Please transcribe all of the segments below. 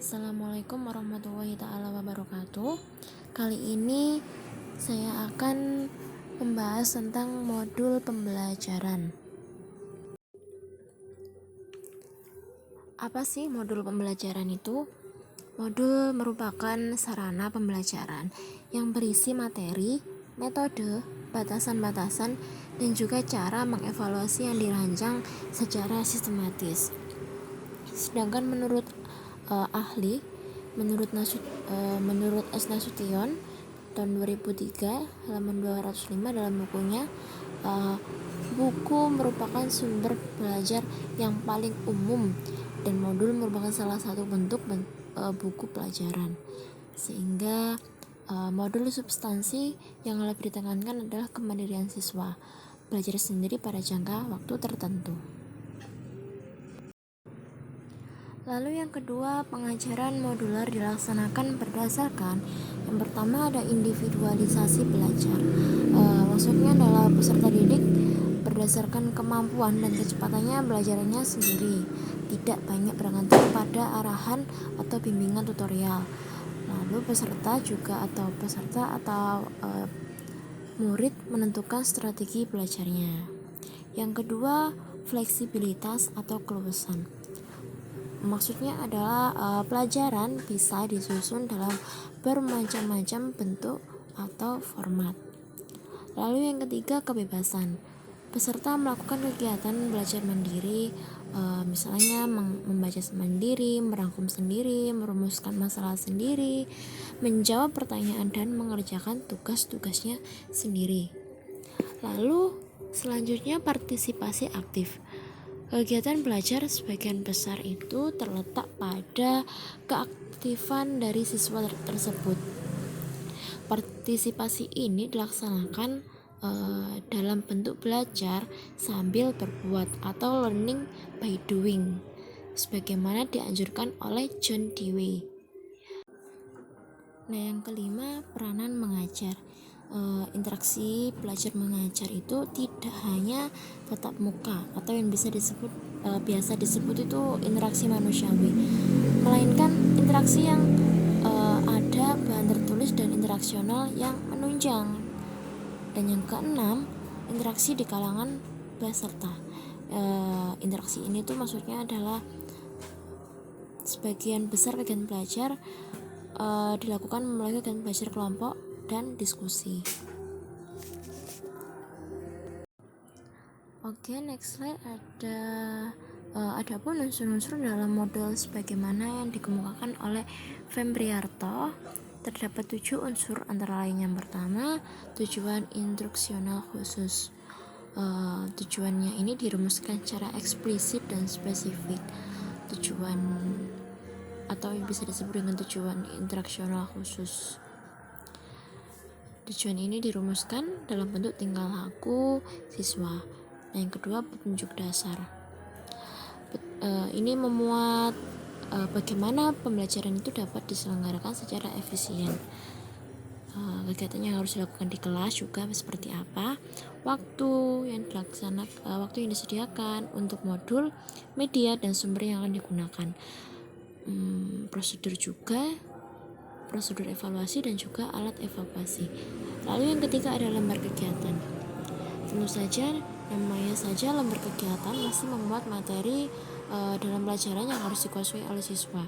Assalamualaikum warahmatullahi taala wabarakatuh. Kali ini saya akan membahas tentang modul pembelajaran. Apa sih modul pembelajaran itu? Modul merupakan sarana pembelajaran yang berisi materi, metode, batasan-batasan, dan juga cara mengevaluasi yang dirancang secara sistematis. Sedangkan menurut menurut S. Nasution tahun 2003 halaman 205 dalam bukunya, buku merupakan sumber belajar yang paling umum dan modul merupakan salah satu bentuk buku pelajaran, sehingga modul substansi yang lebih ditekankan adalah kemandirian siswa belajar sendiri pada jangka waktu tertentu. Lalu yang kedua, pengajaran modular dilaksanakan berdasarkan yang pertama ada individualisasi belajar. Maksudnya adalah peserta didik berdasarkan kemampuan dan kecepatannya belajarnya sendiri, tidak banyak bergantung pada arahan atau bimbingan tutorial. Lalu peserta atau murid menentukan strategi belajarnya. Yang kedua, fleksibilitas atau keluasan. Maksudnya adalah pelajaran bisa disusun dalam bermacam-macam bentuk atau format. Lalu yang ketiga, kebebasan. Peserta melakukan kegiatan belajar mandiri, misalnya membaca sendiri, merangkum sendiri, merumuskan masalah sendiri, menjawab pertanyaan dan mengerjakan tugas-tugasnya sendiri. Lalu selanjutnya, partisipasi aktif. Kegiatan belajar sebagian besar itu terletak pada keaktifan dari siswa tersebut. Partisipasi ini dilaksanakan dalam bentuk belajar sambil berbuat atau learning by doing, sebagaimana dianjurkan oleh John Dewey. Nah, yang kelima, peranan mengajar. Interaksi belajar mengajar itu tidak hanya tatap muka atau yang biasa disebut itu interaksi manusiawi, melainkan interaksi yang ada bahan tertulis dan interaksional yang menunjang. Dan yang keenam, interaksi di kalangan peserta. Interaksi ini tuh maksudnya adalah sebagian besar kegiatan belajar dilakukan melalui kegiatan belajar kelompok dan diskusi. Oke, next slide adapun unsur-unsur dalam modul sebagaimana yang dikemukakan oleh Fembriarto, terdapat 7 unsur, antara lain yang pertama, tujuan instruksional khusus. Tujuannya ini dirumuskan secara eksplisit dan spesifik. Tujuan atau bisa disebut dengan tujuan interaksional khusus. Tujuan ini dirumuskan dalam bentuk tingkah laku siswa. Nah, yang kedua, petunjuk dasar. Ini memuat bagaimana pembelajaran itu dapat diselenggarakan secara efisien. Kegiatan yang harus dilakukan di kelas juga seperti apa, waktu yang disediakan untuk modul, media dan sumber yang akan digunakan, prosedur evaluasi dan juga alat evaluasi. Lalu yang ketiga ada lembar kegiatan. Tentu saja namanya saja lembar kegiatan masih memuat materi dalam pelajaran yang harus dikuasai oleh siswa.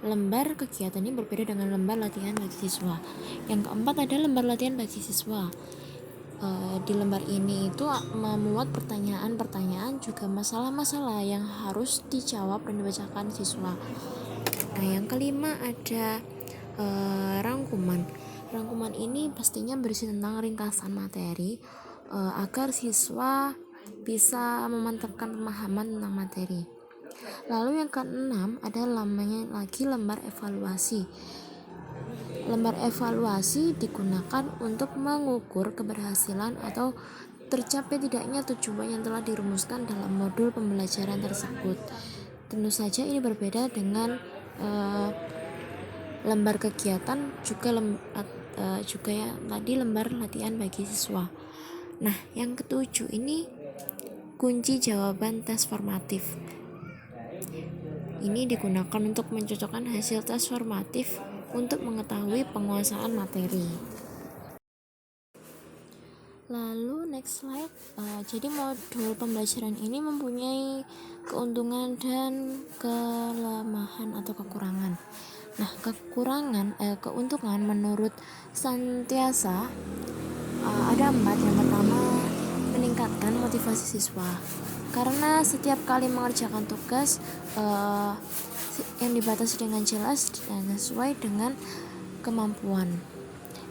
Lembar kegiatan ini berbeda dengan lembar latihan bagi siswa. Yang keempat ada lembar latihan bagi siswa. Di lembar ini itu memuat pertanyaan-pertanyaan juga masalah-masalah yang harus dijawab dan dibacakan siswa. Nah, yang kelima ada rangkuman. Rangkuman ini pastinya berisi tentang ringkasan materi agar siswa bisa memantapkan pemahaman tentang materi. Lalu yang keenam ada namanya lagi lembar evaluasi. Lembar evaluasi digunakan untuk mengukur keberhasilan atau tercapai tidaknya tujuan yang telah dirumuskan dalam modul pembelajaran tersebut. Tentu saja ini berbeda dengan lembar kegiatan juga ya tadi lembar latihan bagi siswa. Nah, yang ketujuh ini kunci jawaban tes formatif. Ini digunakan untuk mencocokkan hasil tes formatif untuk mengetahui penguasaan materi. Lalu next slide. Jadi modul pembelajaran ini mempunyai keuntungan dan kelemahan atau kekurangan. Nah, keuntungan menurut Santiasa ada 4. Yang pertama, meningkatkan motivasi siswa. Karena setiap kali mengerjakan tugas yang dibatasi dengan jelas dan sesuai dengan kemampuan.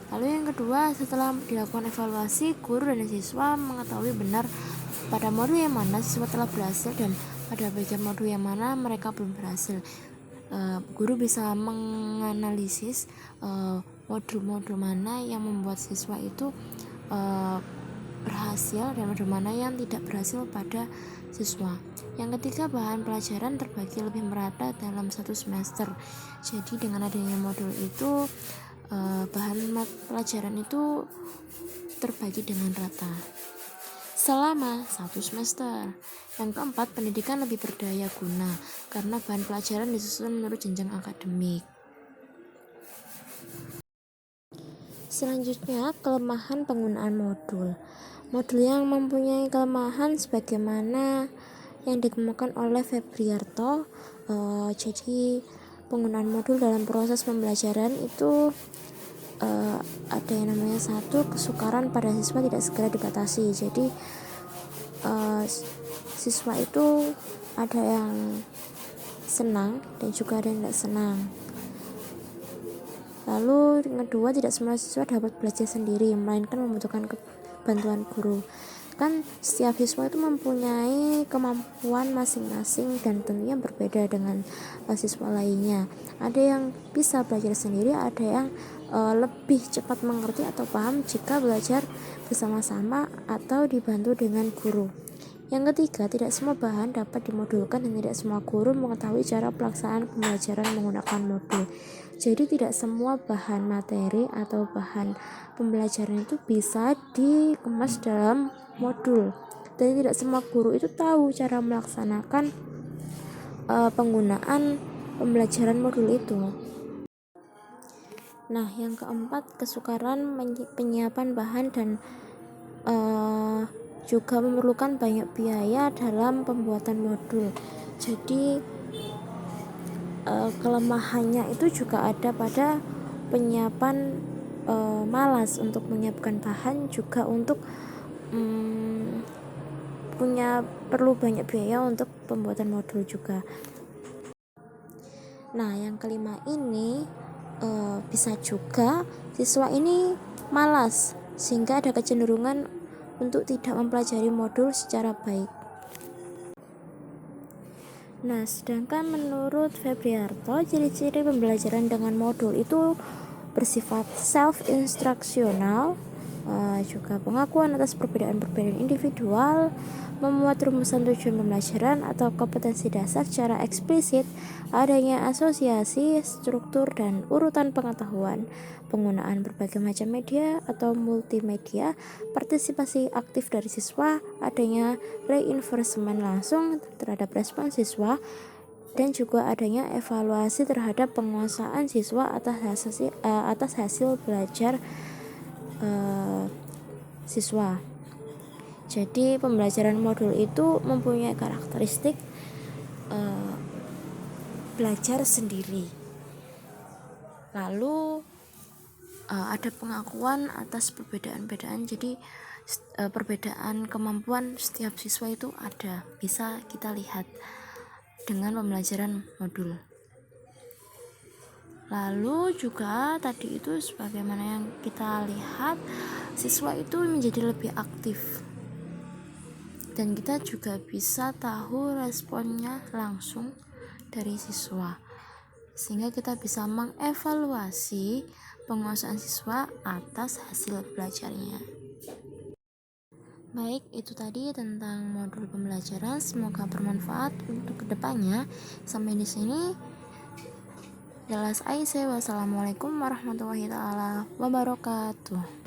Lalu yang kedua, setelah dilakukan evaluasi, guru dan siswa mengetahui benar pada modul yang mana siswa telah berhasil dan pada bagian modul yang mana mereka belum berhasil. Guru bisa menganalisis modul-modul mana yang membuat siswa itu berhasil dan modul mana yang tidak berhasil pada siswa. Yang ketiga, bahan pelajaran terbagi lebih merata dalam satu semester. Jadi dengan adanya modul itu bahan pelajaran itu terbagi dengan rata selama satu semester. Yang keempat, pendidikan lebih berdaya guna karena bahan pelajaran disusun menurut jenjang akademik. Selanjutnya, kelemahan penggunaan modul. Modul yang mempunyai kelemahan sebagaimana yang dikemukakan oleh Febriarto. Jadi penggunaan modul dalam proses pembelajaran itu ada yang namanya satu, kesukaran pada siswa tidak segera dibatasi. Jadi siswa itu ada yang senang dan juga ada yang tidak senang. Lalu yang kedua, tidak semua siswa dapat belajar sendiri, melainkan membutuhkan bantuan guru. Kan setiap siswa itu mempunyai kemampuan masing-masing dan tentunya berbeda dengan siswa lainnya. Ada yang bisa belajar sendiri, ada yang lebih cepat mengerti atau paham jika belajar bersama-sama atau dibantu dengan guru. Yang ketiga, tidak semua bahan dapat dimodulkan dan tidak semua guru mengetahui cara pelaksanaan pembelajaran menggunakan modul. Jadi tidak semua bahan materi atau bahan pembelajaran itu bisa dikemas dalam modul, dan tidak semua guru itu tahu cara melaksanakan penggunaan pembelajaran modul itu. Nah, yang keempat, kesukaran penyiapan bahan dan juga memerlukan banyak biaya dalam pembuatan modul. Jadi kelemahannya itu juga ada pada penyiapan, malas untuk menyiapkan bahan, juga untuk perlu banyak biaya untuk pembuatan modul juga. Nah, yang kelima ini bisa juga siswa ini malas sehingga ada kecenderungan untuk tidak mempelajari modul secara baik. Nah, sedangkan menurut Febriarto, ciri-ciri pembelajaran dengan modul itu bersifat self-instruksional, juga pengakuan atas perbedaan-perbedaan individual, memuat rumusan tujuan pembelajaran atau kompetensi dasar secara eksplisit, adanya asosiasi, struktur, dan urutan pengetahuan, penggunaan berbagai macam media atau multimedia, partisipasi aktif dari siswa, adanya reinforcement langsung terhadap respon siswa, dan juga adanya evaluasi terhadap penguasaan siswa atas hasil belajar siswa. Jadi pembelajaran modul itu mempunyai karakteristik belajar sendiri. Lalu ada pengakuan atas perbedaan-perbedaan. Jadi perbedaan kemampuan setiap siswa itu ada, bisa kita lihat dengan pembelajaran modul. Lalu juga tadi itu sebagaimana yang kita lihat, siswa itu menjadi lebih aktif dan kita juga bisa tahu responnya langsung dari siswa, sehingga kita bisa mengevaluasi penguasaan siswa atas hasil belajarnya. Baik, itu tadi tentang modul pembelajaran. Semoga bermanfaat untuk kedepannya. Sampai di sini. Jelas Aisyah. Wassalamualaikum warahmatullahi wabarakatuh.